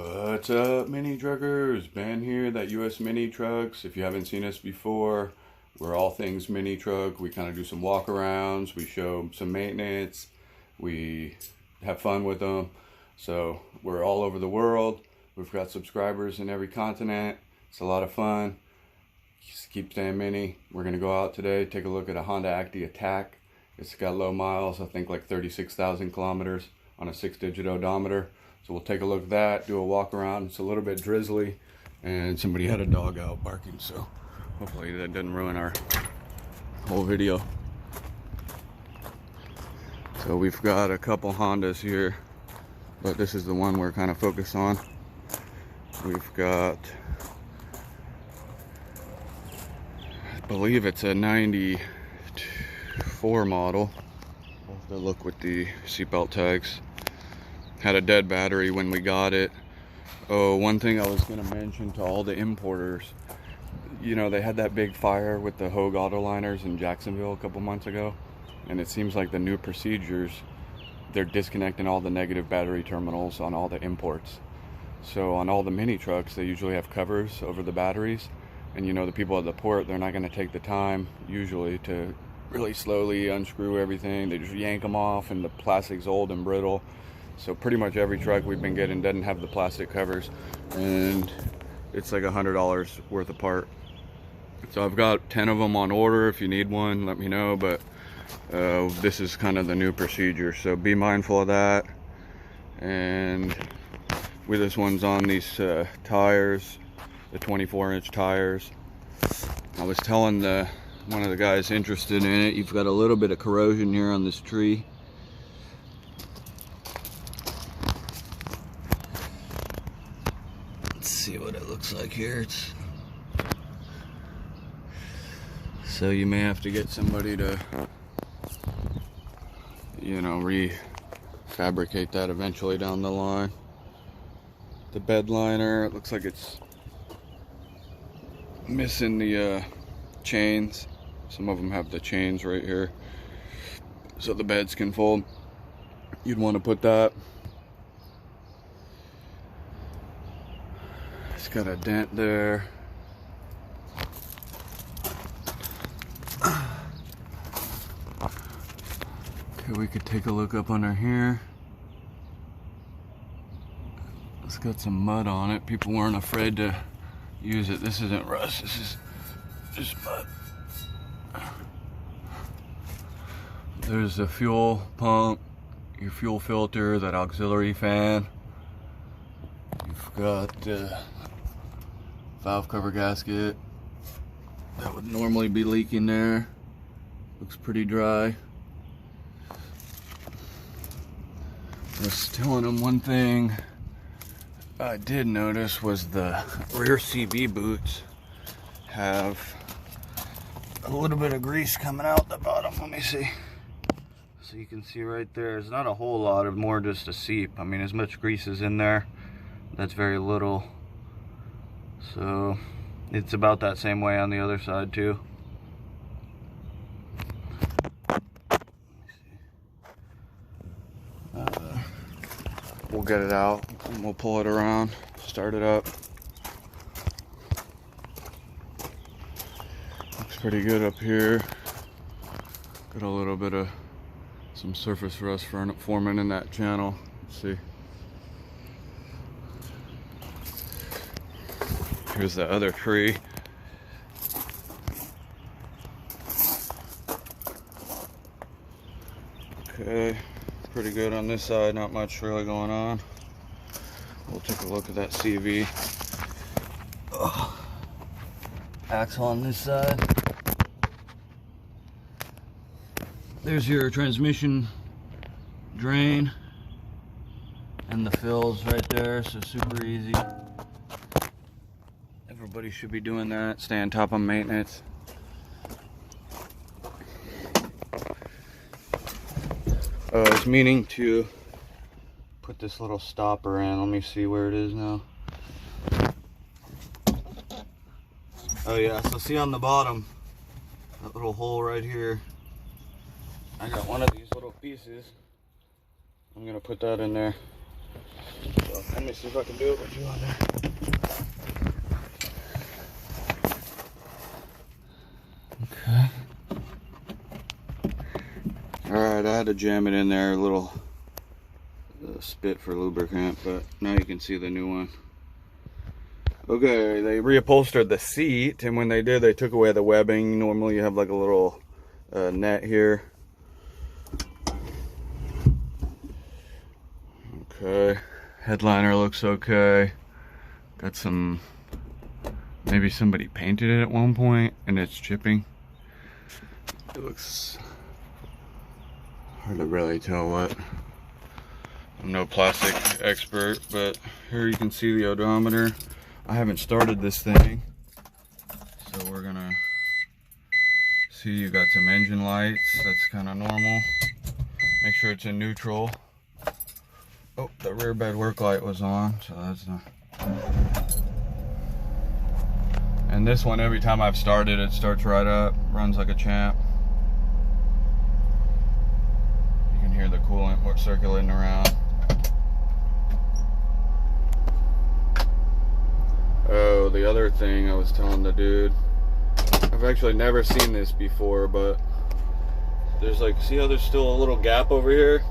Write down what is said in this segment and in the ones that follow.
What's up, mini truckers? Ben here, that US Mini Trucks. If you haven't seen us before, we're all things mini truck. We kind of do some walk-arounds, we show some maintenance, we have fun with them. So we're all over the world. We've got subscribers in every continent. It's a lot of fun. Just keep staying mini. We're gonna go out today, take a look at a Honda Acty Attack. It's got low miles, I think like 36,000 kilometers on a 6-digit odometer. So we'll take a look at that, do a walk around. It's a little bit drizzly and somebody had a dog out barking, so hopefully that doesn't ruin our whole video. So we've got a couple Hondas here, but this is the one we're kind of focused on. We've got, I believe it's a 94 model. I'll have to look with the seatbelt tags. Had a dead battery when we got it. Oh, one thing I was going to mention to all the importers, you know, they had that big fire with the Hogue Autoliners in Jacksonville a couple months ago, and it seems like the new procedures, they're disconnecting all the negative battery terminals on all the imports. So on all the mini trucks, they usually have covers over the batteries, and you know, the people at the port, they're not going to take the time usually to really slowly unscrew everything. They just yank them off, and the plastic's old and brittle. So pretty much every truck we've been getting doesn't have the plastic covers, and it's like $100 worth of part. So I've got 10 of them on order. If you need one, let me know, but this is kind of the new procedure, so be mindful of that. And with this one's on these tires, the 24-inch tires. I was telling one of the guys interested in it, you've got a little bit of corrosion here on this tree. See what it looks like here. So you may have to get somebody to, you know, refabricate that eventually down the line. The bed liner, it looks like it's missing the chains. Some of them have the chains right here, so the beds can fold. You'd want to put that. It's got a dent there. Okay, we could take a look up under here. It's got some mud on it. People weren't afraid to use it. This isn't rust, this is just mud. There's a fuel pump, your fuel filter, that auxiliary fan. You've got valve cover gasket that would normally be leaking there. Looks pretty dry. I was telling them one thing I did notice was the rear CB boots have a little bit of grease coming out the bottom. Let me see. So you can see right there, it's not a whole lot, of more just a seep. I mean, as much grease is in there, that's very little. So it's about that same way on the other side too. We'll get it out and we'll pull it around, start it up. Looks pretty good up here. Got a little bit of some surface rust forming in that channel. Let's see. Here's the other tree. Okay, pretty good on this side, not much really going on. We'll take a look at that CV. Axle on this side. There's your transmission drain and the fills right there, so super easy. Everybody should be doing that, stay on top of maintenance. I was meaning to put this little stopper in. Let me see where it is now. Oh yeah, so see on the bottom, that little hole right here, I got one of these little pieces. I'm gonna put that in there. So let me see if I can do it with you on there. Okay. Alright, I had to jam it in there, a little spit for lubricant, but now you can see the new one. Okay, they reupholstered the seat, and when they did, they took away the webbing. Normally you have like a little net here. Okay, headliner looks okay. Got some, maybe somebody painted it at one point and it's chipping. It looks hard to really tell what. I'm no plastic expert, but here you can see the odometer. I haven't started this thing, so we're gonna see. You got some engine lights, that's kind of normal. Make sure it's in neutral. Oh, the rear bed work light was on, so that's not. And this one, every time I've started, it starts right up, runs like a champ. You can hear the coolant circulating around. Oh, the other thing I was telling the dude, I've actually never seen this before, but there's like, see how there's still a little gap over here?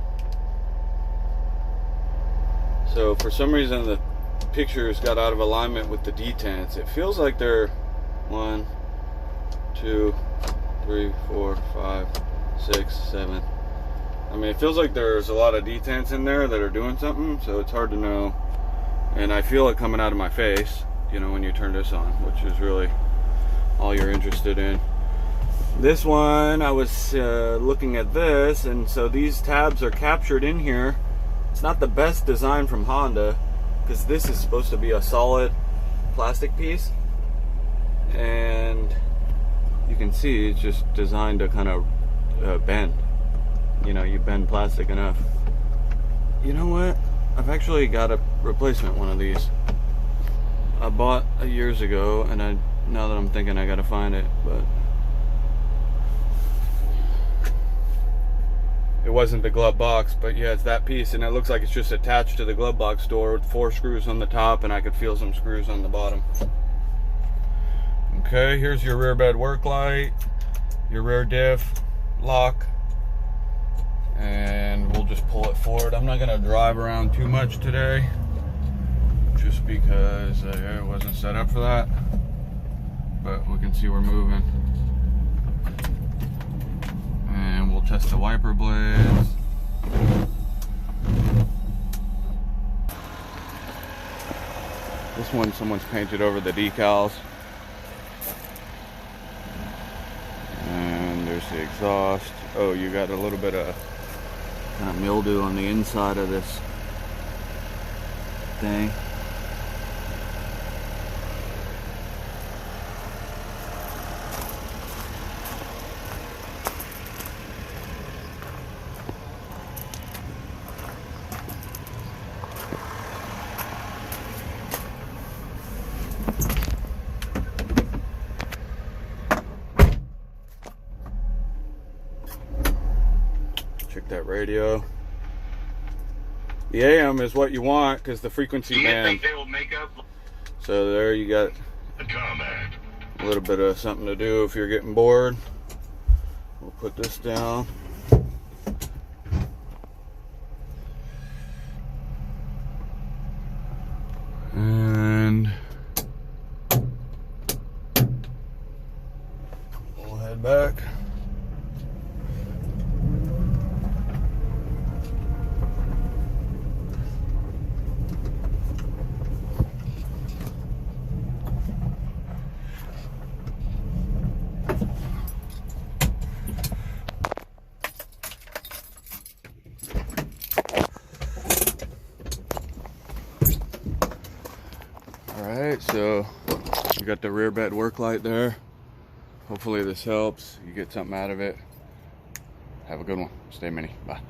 So for some reason the pictures got out of alignment with the detents. It feels like they're 1, 2, 3, 4, 5, 6, 7. I mean, it feels like there's a lot of detents in there that are doing something, so it's hard to know. And I feel it coming out of my face, you know, when you turn this on, which is really all you're interested in. This one, I was looking at this, and so these tabs are captured in here. It's not the best design from Honda, because this is supposed to be a solid plastic piece, and you can see it's just designed to kind of bend. You know, you bend plastic enough. You know what? I've actually got a replacement one of these. I bought years ago, and now that I'm thinking, I gotta find it, but it wasn't the glove box. But yeah, it's that piece, and it looks like it's just attached to the glove box door with 4 screws on the top, and I could feel some screws on the bottom. Okay, here's your rear bed work light, your rear diff lock, and we'll just pull it forward. I'm not gonna drive around too much today, just because it wasn't set up for that, but we can see we're moving. And we'll test the wiper blades. This one, someone's painted over the decals. And there's the exhaust. Oh, you got a little bit of kind of mildew on the inside of this thing. Check that radio. The AM is what you want because the frequency band. They will make up? So there you got a little bit of something to do if you're getting bored. We'll put this down. And we'll head back. Alright, so we got the rear bed work light there. Hopefully this helps. You get something out of it. Have a good one. Stay mini. Bye.